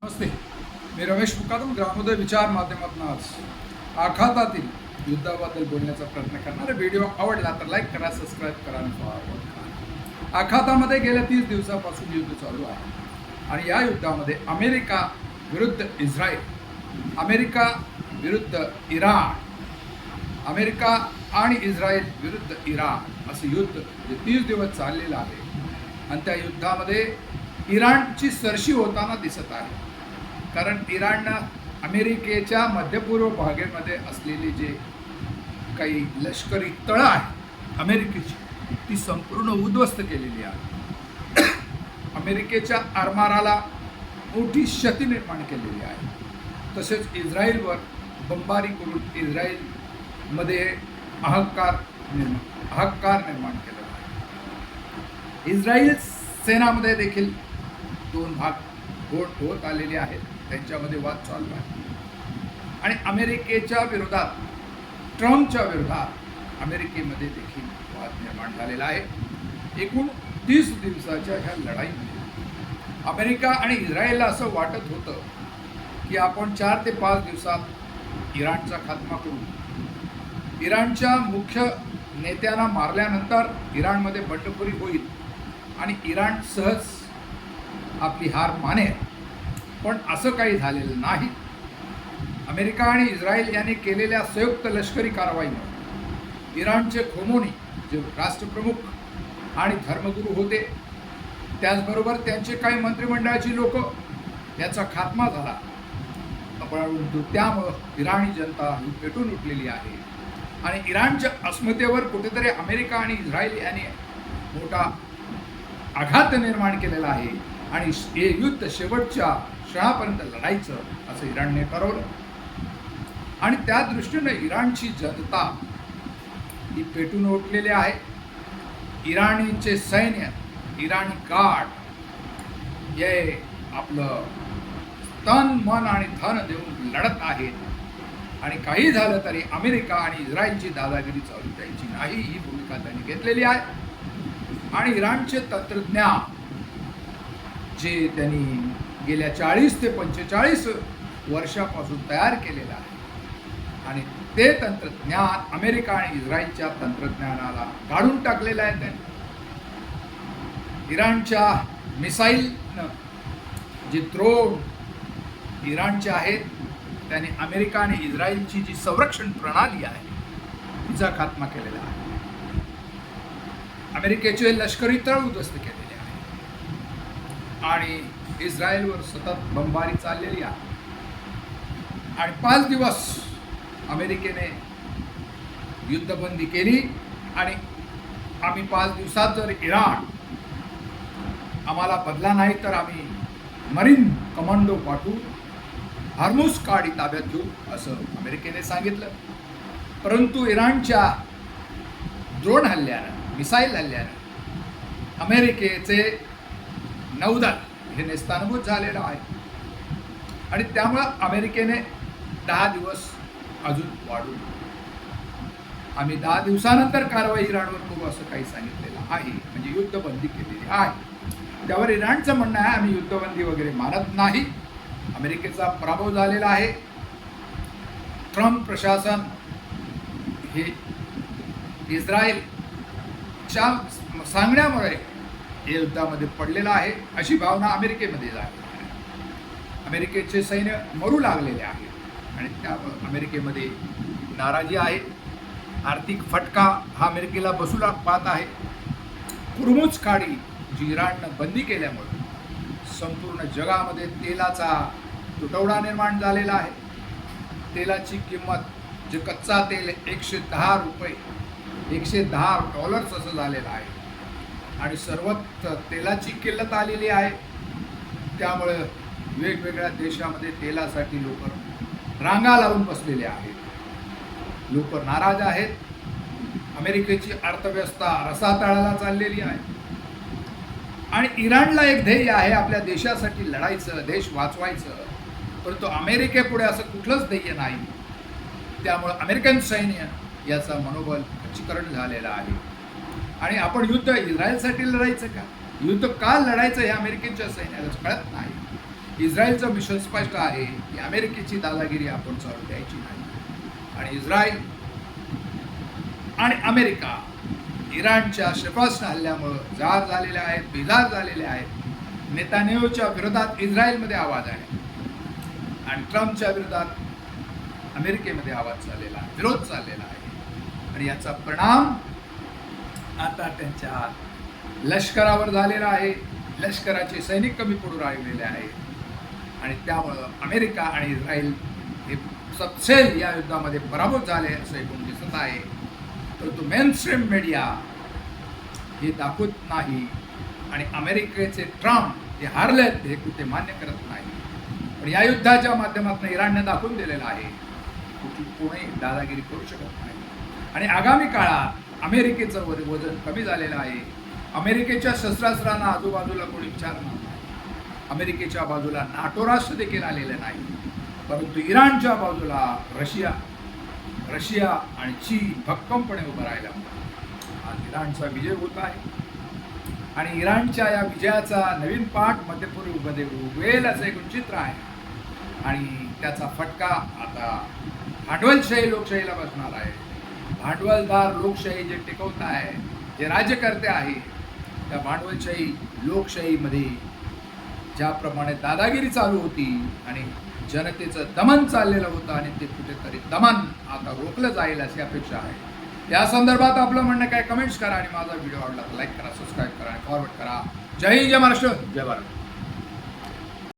नमस्ते, मी रमेश मुकादम ग्रामोदय विचार माध्यमातून आज आखातातील युद्धाबद्दल बोलण्याचा प्रयत्न करणार. व्हिडिओ आवडला तर लाईक करा, सबस्क्राईब करा आणि फॉरवर्ड करा. आखातामध्ये गेल्या 30 दिवसापासून युद्ध चालू आहे आणि या युद्धामध्ये अमेरिका विरुद्ध इस्रायल, अमेरिका विरुद्ध इराण, अमेरिका आणि इस्रायल विरुद्ध इराण असं युद्ध जे 30 दिवस चाललेलं आहे. आणि त्या युद्धामध्ये इराणची सरशी होताना दिसत आहे. कारण इराणनं अमेरिकेच्या मध्यपूर्व भागेमध्ये असलेली जे काही लष्करी तळं आहे अमेरिकेची, ती संपूर्ण उद्ध्वस्त केलेली आहे. अमेरिकेच्या आरमाराला मोठी क्षती निर्माण केलेली आहे. तसेच इस्रायलवर बंबारी करून इस्रायलमध्ये अहंकार निर्माण केलेला आहे. इस्रायल सेनामध्ये देखील दोन भाग होत आलेले आहेत, त्यांच्यामध्ये वाद चालू आहे. आणि अमेरिकेच्या विरोधात, ट्रम्पच्या विरोधात अमेरिकेमध्ये देखील वाद निर्माण झालेला आहे. एकूण 30 दिवसाच्या ह्या लढाईमध्ये अमेरिका आणि इस्रायलला असं वाटत होतं की आपण 4 ते 5 दिवसात इराणचा खात्मा करू. इराणच्या मुख्य नेत्यांना मारल्यानंतर इराणमध्ये बंडखोरी होईल आणि इराण सहज आपली हार मानेल. पण असं काही झालेलं नाही. अमेरिका आणि इस्रायल यांनी केलेल्या संयुक्त लष्करी कारवाईमुळे इराणचे खोमोनी जे राष्ट्रप्रमुख आणि धर्मगुरू होते, त्याचबरोबर त्यांचे काही मंत्रिमंडळाची लोक याचा खात्मा झाला. परंतु त्यामुळं इराणी जनता ही पेटून उठलेली आहे आणि इराणच्या अस्मितेवर कुठेतरी अमेरिका आणि इस्रायल यांनी मोठा आघात निर्माण केलेला आहे आणि हे युद्ध शेवटच्या क्षणापर्यंत लढायचं असं इराणने ठरवलं. आणि त्या दृष्टीने इराणची जनता ही पेटून उठलेली आहे. इराणीचे सैन्य, इराणी गार्ड हे आपलं तन मन आणि धन देऊन लढत आहेत आणि काही झालं तरी अमेरिका आणि इस्रायलची दादागिरी चालू द्यायची नाही, ही भूमिका त्यांनी घेतलेली आहे. आणि इराणचे तंत्रज्ञान जे त्यांनी गेल्या 40 ते 45 वर्षापासून तयार केलेलं आहे आणि ते तंत्रज्ञान अमेरिका आणि इस्रायलच्या तंत्रज्ञानाला काढून टाकलेलं आहे त्यांनी. इराणच्या मिसाईलनं जे ड्रोन इराणचे आहेत त्यांनी अमेरिका आणि इस्रायलची जी संरक्षण प्रणाली आहे तिचा खात्मा केलेला आहे. अमेरिकेचे लष्करी तळ उद्ध्वस्त केलेले आहे आणि इस्रायलवर सतत बंबारी चाललेली आहे. आणि 5 दिवस अमेरिकेने युद्धबंदी केली आणि आम्ही 5 दिवसात जर इराण आम्हाला बदला नाही तर आम्ही मरीन कमांडो पाठवू, हार्मुझ काडी ताब्यात घेऊ असं अमेरिकेने सांगितलं. परंतु इराणच्या ड्रोन हल्ल्यानं, मिसाईल हल्ल्यानं अमेरिकेचे नौदल हे नेस्तानभूत झालेलं आहे आणि त्यामुळं अमेरिकेने 10 दिवस अजून वाढवून आम्ही 10 दिवसानंतर कारवाई इराणवर करू असं काही सांगितलेलं आहे. म्हणजे युद्धबंदी केलेली आहे. त्यावर इराणचं म्हणणं आहे आम्ही युद्धबंदी वगैरे मानत नाही, अमेरिकेचा पराभव झालेला आहे. ट्रम्प प्रशासन हे इस्रायलच्या सांगण्यामुळे हे युद्धामध्ये पडलेलं आहे अशी भावना अमेरिकेमध्ये झाली आहे. अमेरिकेचे सैन्य मरू लागलेले आहे आणि त्यामुळे अमेरिकेमध्ये नाराजी आहे. आर्थिक फटका हा अमेरिकेला बसू पाहत आहे. हुर्मुझ खाडी जी इराणनं बंदी केल्यामुळे संपूर्ण जगामध्ये तेलाचा तुटवडा निर्माण झालेला आहे. तेलाची किंमत जे कच्चा तेल $110 $110 असं झालेलं आहे आणि सर्वत्र तेलाची किल्लत आलेली आहे. त्यामुळे वेगवेगळ्या देशामध्ये तेलासाठी लोक रांगा लावून बसलेले आहेत. लोक नाराज आहेत. अमेरिकेची अर्थव्यवस्था रसातळाला चाललेली आहे आणि इराणला एक ध्येय आहे आपल्या देशासाठी लढायचं, देश वाचवायचं. परंतु अमेरिकेपुढे असं कुठलंच ध्येय नाही. त्यामुळं अमेरिकन सैन्य याचा मनोबल खच्चीकरण झालेला आहे. आणि आपण युद्ध इस्रायलसाठी लढायचं का, युद्ध का लढायचं हे अमेरिकेच्या सैन्याला कळत नाही. इस्रायलचं मिशन स्पष्ट आहे की अमेरिकेची दादागिरी आपण चालू द्यायची नाही आणि इस्रायल आणि अमेरिका इराणच्या क्षेपणास्त्र हल्ल्यामुळं जार झालेले आहेत, बेजार झालेले आहेत. नेतान्याहूच्या विरोधात इस्रायलमध्ये आवाज आहे आणि ट्रम्पच्या विरोधात अमेरिकेमध्ये आवाज चाललेला आहे, विरोध चाललेला आहे आणि याचा परिणाम आता त्यांच्या लष्करावर झालेला आहे. लष्कराचे सैनिक कमी पडू राहिलेले आहेत आणि त्यामुळं अमेरिका आणि इस्रायल हे सपशेल या युद्धामध्ये पराभूत झाले असं एकूण दिसत आहे. परंतु मेनस्ट्रीम मीडिया हे दाखवत नाही आणि अमेरिकेचे ट्रम्प हे हारलेत हे कुठे मान्य करत नाही. पण या युद्धाच्या माध्यमातून इराणने दाखवून दिलेलं आहे कोणी दादागिरी करू शकत नाही आणि आगामी काळात अमेरिकेचं वजन कमी झालेलं आहे. अमेरिकेच्या शस्त्रास्त्रांना आजूबाजूला कोणी विचारणार नाही. अमेरिकेच्या बाजूला नाटो राष्ट्र देखील आलेले नाही. परंतु इराणच्या बाजूला रशिया आणि चीन भक्कमपणे उभं राहिला. आज इराणचा विजय होत आहे आणि इराणच्या या विजयाचा नवीन पाठ मध्यपूर्वेमध्ये उगवेल असं एक चित्र आहे आणि त्याचा फटका आता भांडवलशाही लोकशाहीला बसणार आहे. भांडवलदार लोकशाही जे टिकवत आहे, जे राज्यकर्ते आहे, त्या भांडवलशाही लोकशाहीमध्ये ज्याप्रमाणे दादागिरी चालू होती आणि जनतेचं दमन चाललेलं होतं आणि ते कुठेतरी दमन आता रोखलं जाईल अशी अपेक्षा आहे. या संदर्भात आपलं म्हणणं काय कमेंट्स करा आणि माझा व्हिडिओ आवडला तर लाईक करा, सबस्क्राईब करा आणि फॉरवर्ड करा. जय हिंद, जय महाराष्ट्र, जय भारत.